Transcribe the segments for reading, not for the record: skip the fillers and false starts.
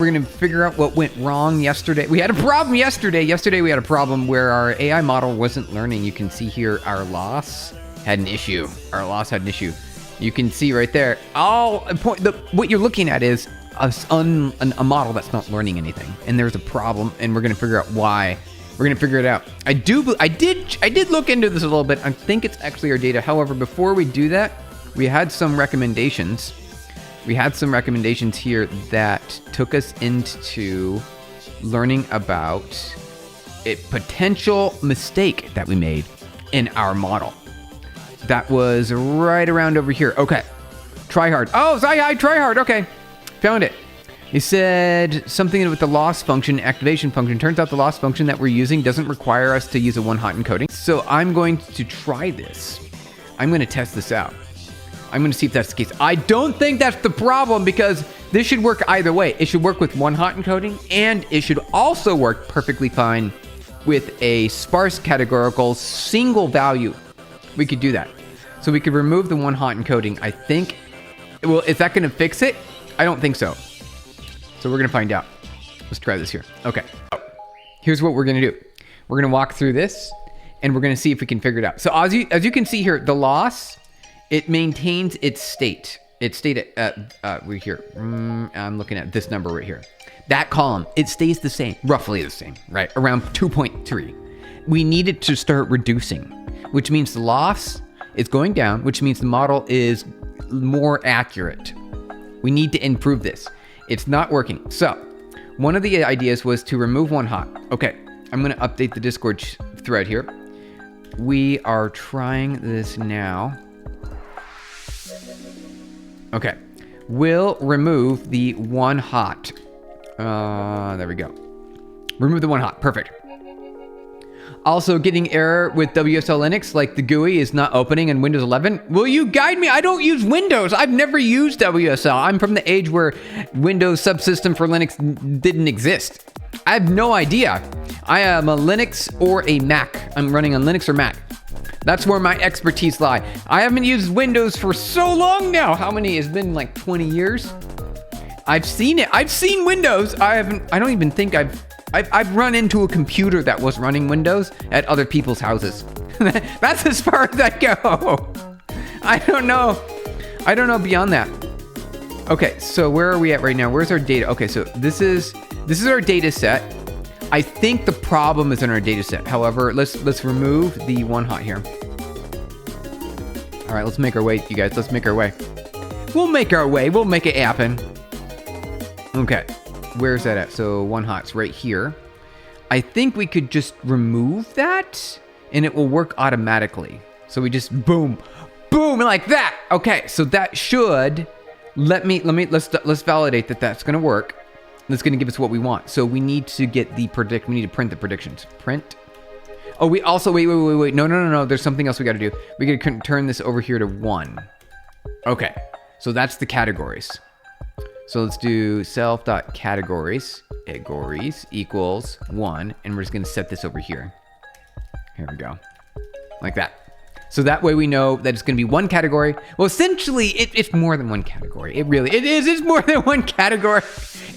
going to figure out what went wrong yesterday. We had a problem yesterday. Yesterday we had a problem where our AI model wasn't learning. You can see here our loss had an issue. Our loss had an issue. You can see right there. What you're looking at is a model that's not learning anything, and there's a problem, and we're going to figure out why. We're going to figure it out. I did look into this a little bit. I think it's actually our data. However, before we do that, we had some recommendations. We had some recommendations here that took us into learning about a potential mistake that we made in our model. That was right around over here. Okay. Try hard. Oh, try hard. Okay. Found it. It said something with the loss function, activation function. Turns out the loss function that we're using doesn't require us to use a one-hot encoding. So I'm going to try this. I'm going to test this out. I'm going to see if that's the case. I don't think that's the problem because this should work either way. It should work with one-hot encoding, and it should also work perfectly fine with a sparse categorical single value. We could do that. So we could remove the one-hot encoding. I think, well, is that going to fix it? I don't think so. So we're going to find out. Let's try this here. Okay. Here's what we're going to do. We're going to walk through this, and we're going to see if we can figure it out. So as you can see here, the loss, it maintains its state. Its state at right here. I'm looking at this number right here. That column, it stays the same, roughly the same, right? Around 2.3. We need it to start reducing, which means the loss is going down, which means the model is more accurate. We need to improve this. It's not working. So one of the ideas was to remove one hot. Okay, I'm going to update the Discord thread here. We are trying this now. Okay, we'll remove the one hot. There we go. Remove the one hot. Perfect. Also getting error with WSL Linux, like the GUI is not opening in Windows 11. Will you guide me? I don't use Windows. I've never used WSL. I'm from the age where Windows subsystem for Linux didn't exist. I have no idea. I am a Linux or a Mac. I'm running on Linux or Mac. That's where my expertise lie. I haven't used Windows for so long now. How many? It's been like 20 years. I've seen it. I've seen Windows. I don't even think I've run into a computer that was running Windows at other people's houses. That's as far as I go. I don't know. I don't know beyond that. Okay, so where are we at right now? Where's our data? Okay, so this is our data set. I think the problem is in our data set. However, let's remove the one hot here. All right, let's make our way, you guys. Let's make our way. We'll make our way. We'll make it happen. Okay, where's that at? So one hot's right here. I think we could just remove that and it will work automatically. So we just boom, boom, like that. Okay, so that should, let's validate that that's gonna work. That's gonna give us what we want. So we need to get we need to print the predictions. Print. Oh, we also, wait. No. There's something else we gotta do. We gotta turn this over here to 1. Okay, so that's the categories. So let's do self.categories equals 1, and we're just gonna set this over here. Here we go, like that. So that way we know that it's gonna be one category. Well, essentially, it's more than one category. It is. It's more than one category.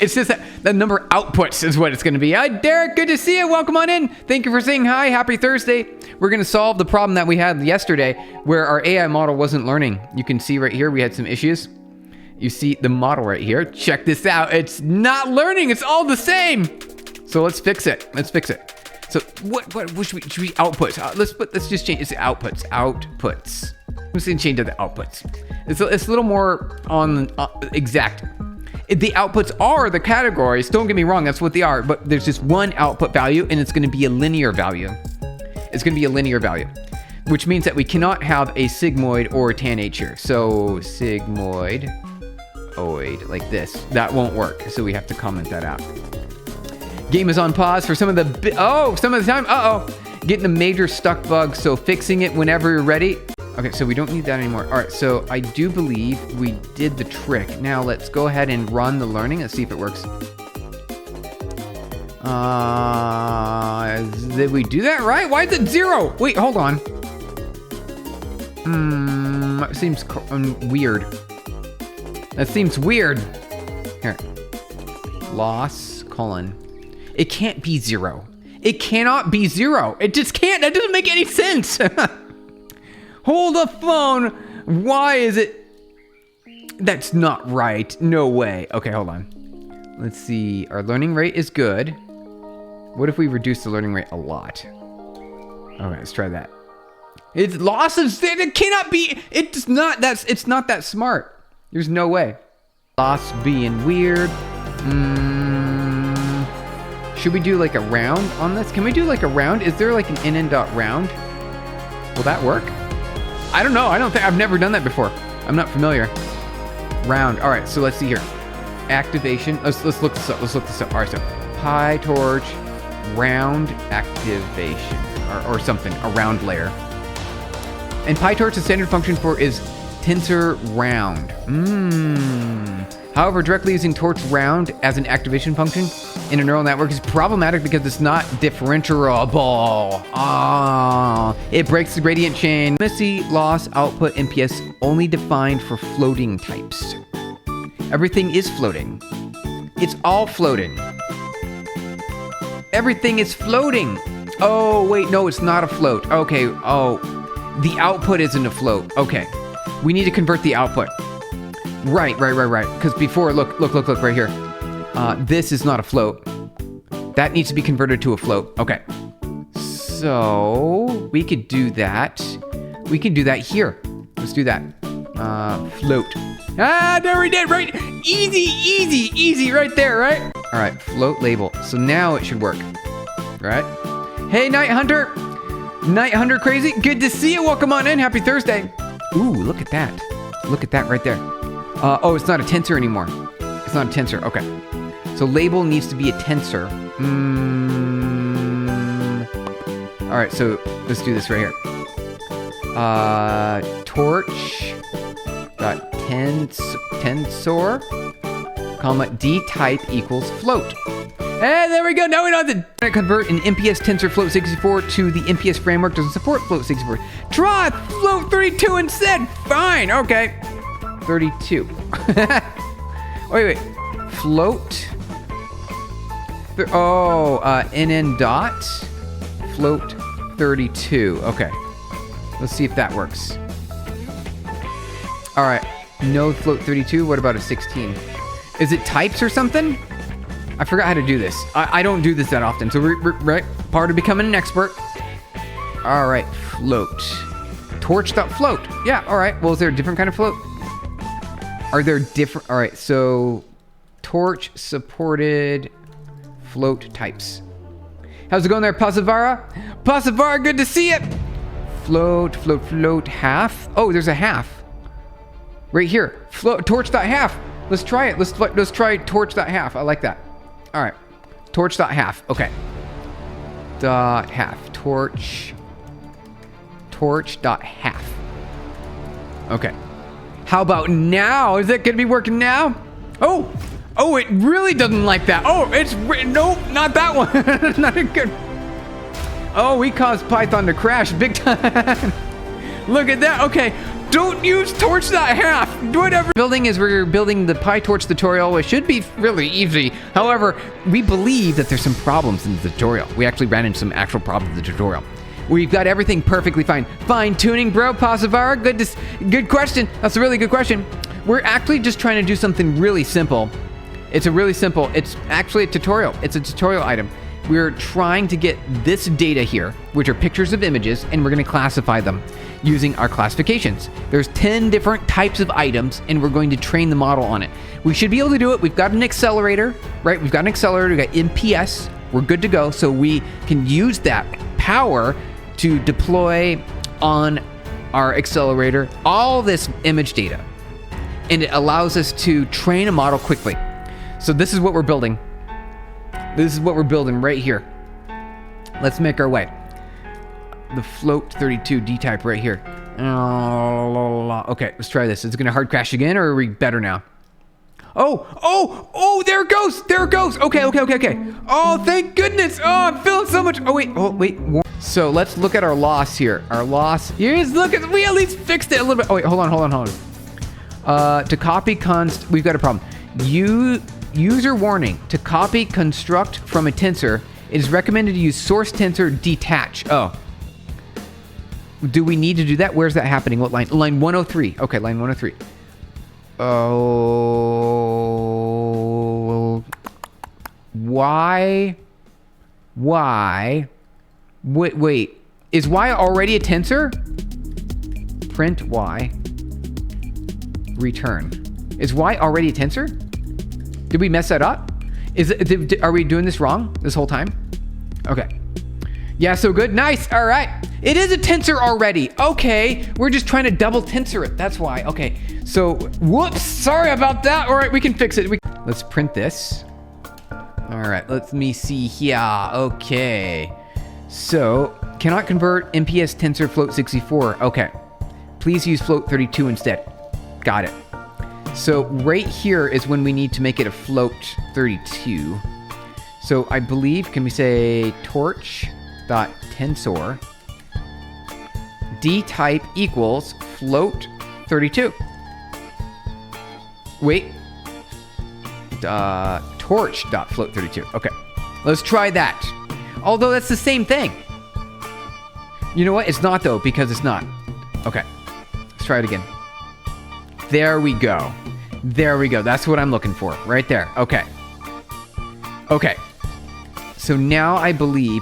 It's just that the number of outputs is what it's gonna be. Hi, Derek, good to see you. Welcome on in. Thank you for saying hi. Happy Thursday. We're gonna solve the problem that we had yesterday where our AI model wasn't learning. You can see right here, we had some issues. You see the model right here. Check this out. It's not learning. It's all the same. So let's fix it. So what should we output? Let's just change. It's outputs. Let's change to the outputs. It's a little more on exact. The outputs are the categories. Don't get me wrong. That's what they are. But there's just one output value, and it's going to be a linear value. Which means that we cannot have a sigmoid or a tanh here. So sigmoid, like this. That won't work. So we have to comment that out. Game is on pause for some of the time. Getting a major stuck bug. So fixing it whenever you're ready. Okay, so we don't need that anymore. All right, so I do believe we did the trick. Now let's go ahead and run the learning. Let's see if it works. Did we do that right? Why is it 0? Wait, hold on. That seems weird. That seems weird. Here. loss, colon. It can't be 0. It cannot be 0. It just can't. That doesn't make any sense. Hold the phone. Why is it? That's not right. No way. Okay, hold on. Let's see. Our learning rate is good. What if we reduce the learning rate a lot? Okay, let's try that. It's loss of, it cannot be, it's not that smart. There's no way. Loss being weird. Should we do like a round on this? Can we do like a round? Is there like an nn.round? Will that work? I don't know. I've never done that before. I'm not familiar. Round. All right, so let's see here. Activation. Let's look this up. All right, so Pytorch round activation or something, a round layer. And Pytorch, the standard function for is tensor round. However, directly using torch round as an activation function in a neural network is problematic because it's not differentiable. It breaks the gradient chain. Missy loss output MPS only defined for floating types. Everything is floating. It's all floating. Everything is floating. Oh, wait, no, it's not a float. Okay, oh, the output isn't a float. Okay, we need to convert the output. Right. Because before, look right here. This is not a float. That needs to be converted to a float. Okay. So we could do that. We can do that here. Let's do that. Float. There we did, right? Easy right there, right? All right, float label. So now it should work, right? Hey, Night Hunter. Night Hunter Crazy. Good to see you. Welcome on in. Happy Thursday. Ooh, look at that. Look at that right there. Oh, it's not a tensor anymore. It's not a tensor. Okay. So label needs to be a tensor. All right, so let's do this right here. Torch dot tensor, comma dtype equals float. And there we go. Now we know that to convert an MPS tensor float 64 to the MPS framework doesn't support float 64. Try float 32 instead. Fine. Okay. 32. Wait. Float. NN dot float 32. Okay. Let's see if that works. All right. No float 32. What about a 16? Is it types or something? I forgot how to do this. I don't do this that often. So right, part of becoming an expert. All right. Float. Torch.float. Yeah. All right. Well, is there a different kind of float? Are there different? All right, so Torch supported float types. How's it going there, Pasavara? Pasavara, good to see you. Float, half. Oh, there's a half. Right here. Float, torch.half. Let's try it. Let's try torch.half. I like that. All right. Torch.half. Okay. Dot half. Torch.half. Okay. How about now? Is it going to be working now? Oh, it really doesn't like that. Oh, nope, not that one. Not a good. Oh, we caused Python to crash big time. Look at that. Okay, don't use torch.half. Whatever. We're building the Pytorch tutorial, which should be really easy. However, we believe that there's some problems in the tutorial. We actually ran into some actual problems in the tutorial. We've got everything perfectly fine. Fine tuning, bro. Pasavara, good question. That's a really good question. We're actually just trying to do something really simple. It's actually a tutorial. It's a tutorial item. We're trying to get this data here, which are pictures of images, and we're going to classify them using our classifications. There's 10 different types of items, and we're going to train the model on it. We should be able to do it. We've got an accelerator, right? We've got an accelerator. We've got MPS. We're good to go. So we can use that power to deploy on our accelerator all this image data. And it allows us to train a model quickly. So this is what we're building. This is what we're building right here. Let's make our way. The float 32 dtype right here. Okay, let's try this. Is it gonna hard crash again, or are we better now? Oh, there it goes. Okay. Oh, thank goodness. Oh, I'm feeling so much. Oh, wait. So let's look at our loss here. Our loss, here's, we at least fixed it a little bit. Oh, wait, hold on. To copy const, we've got a problem. User warning. To copy construct from a tensor, it is recommended to use source tensor detach. Oh. Do we need to do that? Where's that happening? What line? Line 103. Okay, line 103. Oh. Why? Wait. Is y already a tensor? Print y. Return. Is y already a tensor? Did we mess that up? Are we doing this wrong this whole time? Okay. Yeah, so good. Nice. All right. It is a tensor already. Okay. We're just trying to double tensor it. That's why. Okay. So, whoops. Sorry about that. All right. We can fix it. Let's print this. All right. Let me see here. Okay. So, cannot convert MPS tensor float 64. Okay. Please use float 32 instead. Got it. So right here is when we need to make it a float 32. So I believe, can we say torch.tensor dtype equals float 32. Wait. Torch.float 32. Okay. Let's try that. Although that's the same thing. You know what? It's not though, because it's not. Okay. Let's try it again. There we go. There we go. That's what I'm looking for. Right there. Okay. Okay. So now I believe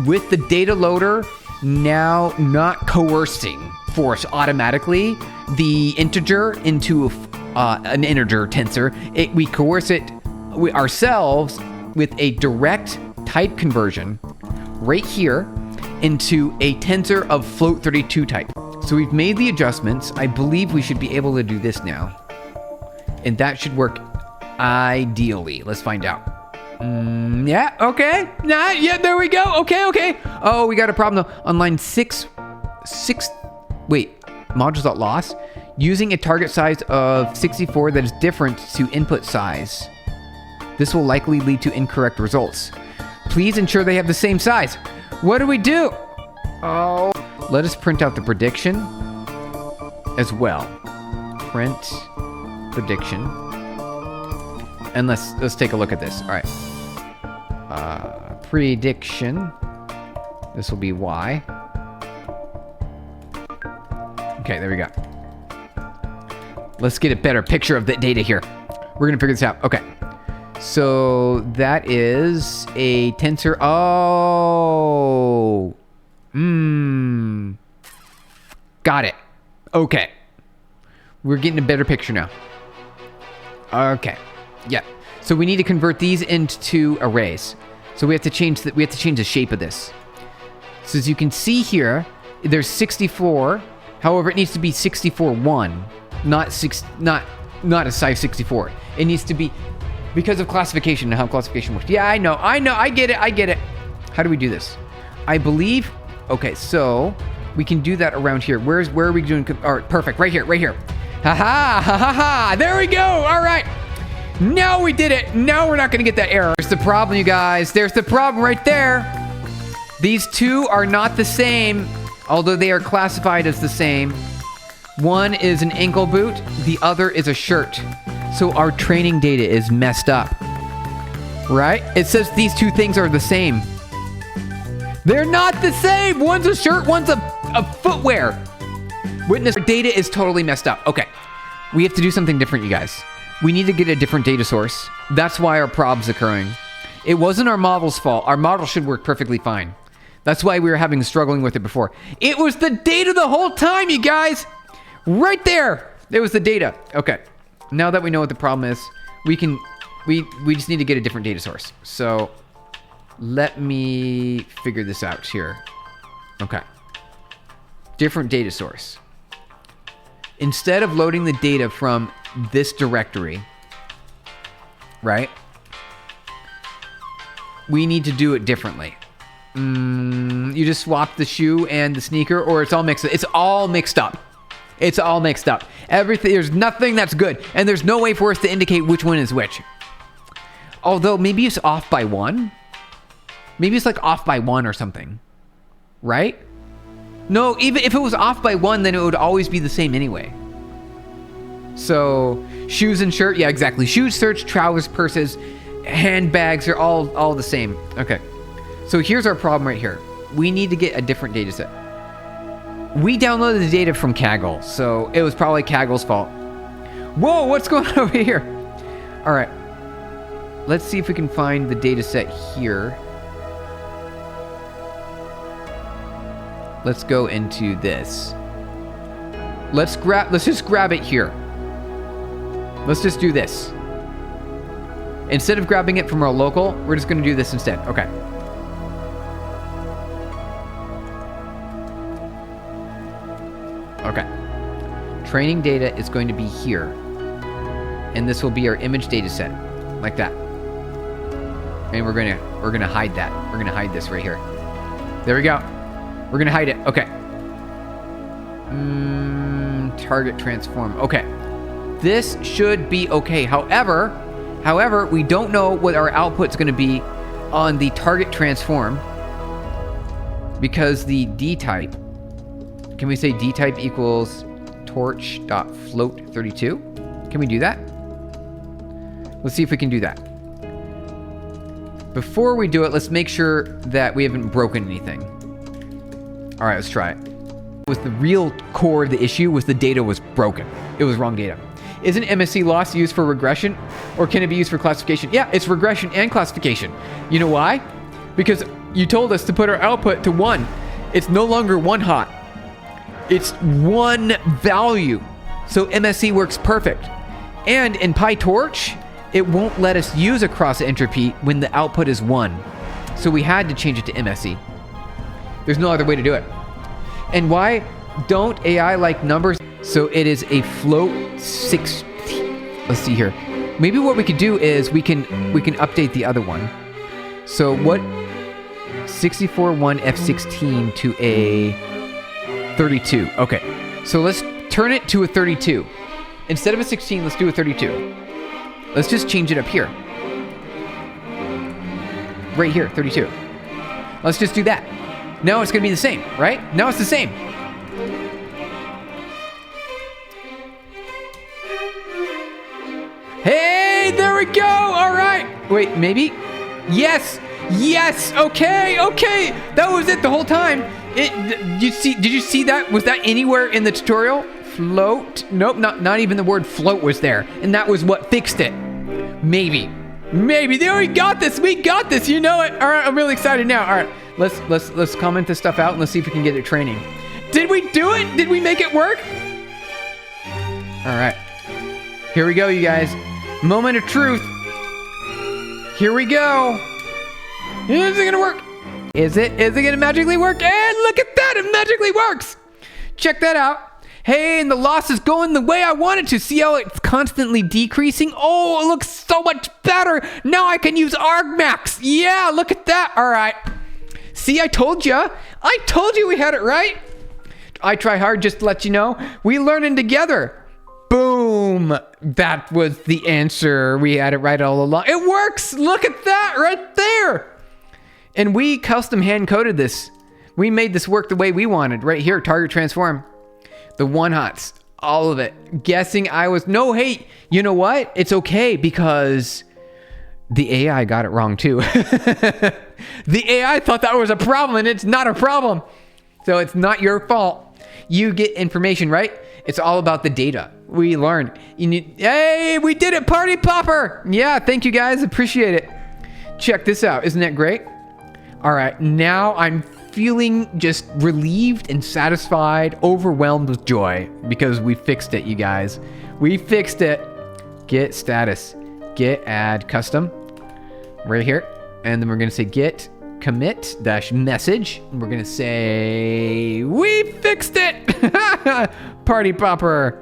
with the data loader now not coercing force automatically the integer into an integer tensor, we coerce it ourselves with a direct type conversion right here into a tensor of float 32 type. So we've made the adjustments. I believe we should be able to do this now. And that should work ideally. Let's find out. Yeah, okay. Yeah, there we go. Okay. Oh, we got a problem though. On line 6, wait, modules.loss. Using a target size of 64 that is different to input size. This will likely lead to incorrect results. Please ensure they have the same size. What do we do? Oh. Let us print out the prediction as well. Print prediction. And let's take a look at this. All right. Prediction. This will be y. Okay, there we go. Let's get a better picture of the data here. We're gonna figure this out. Okay. So that is a tensor. Oh. Got it. Okay. We're getting a better picture now. Okay. Yeah. So we need to convert these into arrays. So we have to change the shape of this. So as you can see here, there's 64. However, it needs to be 64-1, not a size 64. It needs to be because of classification and how classification works. Yeah, I know. I get it. How do we do this? I believe. Okay, so we can do that around here. Where are we doing? All right, perfect. Right here. Ha. There we go. All right. Now we did it. Now we're not going to get that error. There's the problem, you guys. There's the problem right there. These two are not the same, although they are classified as the same. One is an ankle boot. The other is a shirt. So our training data is messed up. Right? It says these two things are the same. They're not the same. One's a shirt, one's a footwear. Witness data is totally messed up. Okay. We have to do something different, you guys. We need to get a different data source. That's why our prob's occurring. It wasn't our model's fault. Our model should work perfectly fine. That's why we were struggling with it before. It was the data the whole time, you guys. Right there. It was the data. Okay. Now that we know what the problem is, we just need to get a different data source. So let me figure this out here. Okay. Different data source. Instead of loading the data from this directory, right? We need to do it differently. You just swap the shoe and the sneaker, or it's all mixed up. It's all mixed up. It's all mixed up. Everything, there's nothing that's good, and there's no way for us to indicate which one is which. Although maybe it's off by one. Maybe it's like off by one or something, right? No, even if it was off by one, then it would always be the same anyway. So shoes and shirt, yeah, exactly. Shoes, shirts, trousers, purses, handbags are all the same. Okay, so here's our problem right here. We need to get a different data set. We downloaded the data from Kaggle, so it was probably Kaggle's fault. Whoa, what's going on over here? All right, let's see if we can find the data set here. Let's go into this. Let's just grab it here. Let's just do this. Instead of grabbing it from our local, we're just going to do this instead. Okay. Okay. Training data is going to be here. And this will be our image data set. Like that. And we're gonna hide that. We're gonna hide this right here. There we go. We're gonna hide it. Okay. Target transform. Okay. This should be okay. However, we don't know what our output's gonna be on the target transform because the dtype. Can we say dtype equals torch.float32? Can we do that? Let's see if we can do that. Before we do it, let's make sure that we haven't broken anything. All right, let's try it. The real core of the issue was the data was broken. It was wrong data. Isn't MSC loss used for regression or can it be used for classification? Yeah, it's regression and classification. You know why? Because you told us to put our output to 1. It's no longer 1 hot. It's 1 value. So MSC works perfect. And in Pytorch, it won't let us use a cross entropy when the output is 1. So we had to change it to MSC. There's no other way to do it. And why don't AI like numbers? So it is a float 60. Let's see here. Maybe what we could do is we can update the other one. So what 64.1 F16 to a 32. Okay. So let's turn it to a 32. Instead of a 16, let's do a 32. Let's just change it up here. Right here, 32. Let's just do that. Now it's going to be the same, right? Now it's the same. Hey, there we go. All right. Wait, maybe? Yes. Yes. Okay. Okay. That was it the whole time. Did you see that? Was that anywhere in the tutorial? Float? Nope, not even the word float was there. And that was what fixed it. Maybe. There, we got this. We got this. You know it. All right, I'm really excited now. All right, let's comment this stuff out and let's see if we can get it training. Did we do it? Did we make it work? All right. Here we go, you guys. Moment of truth. Here we go. Is it gonna work? Is it gonna magically work? And look at that, it magically works. Check that out. Hey, and the loss is going the way I want it to. See how it's constantly decreasing? Oh, it looks so much better. Now I can use argmax. Yeah, look at that. All right. See, I told you. I told you we had it right. I try hard just to let you know. We learning together. Boom. That was the answer. We had it right all along. It works. Look at that right there. And we custom hand coded this. We made this work the way we wanted. Right here, target transform. The 1 hots, all of it. Guessing I was, no, hey, you know what? It's okay because the AI got it wrong too. The AI thought that was a problem and it's not a problem. So it's not your fault. You get information, right? It's all about the data. We learned. Hey, we did it, party popper. Yeah, thank you guys, appreciate it. Check this out, isn't that great? All right, now I'm feeling just relieved and satisfied, overwhelmed with joy because we fixed it, you guys. We fixed it. Get status, get add custom right here. And then we're going to say get commit dash message. And we're going to say we fixed it. Party popper.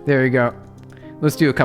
There you go. Let's do a couple.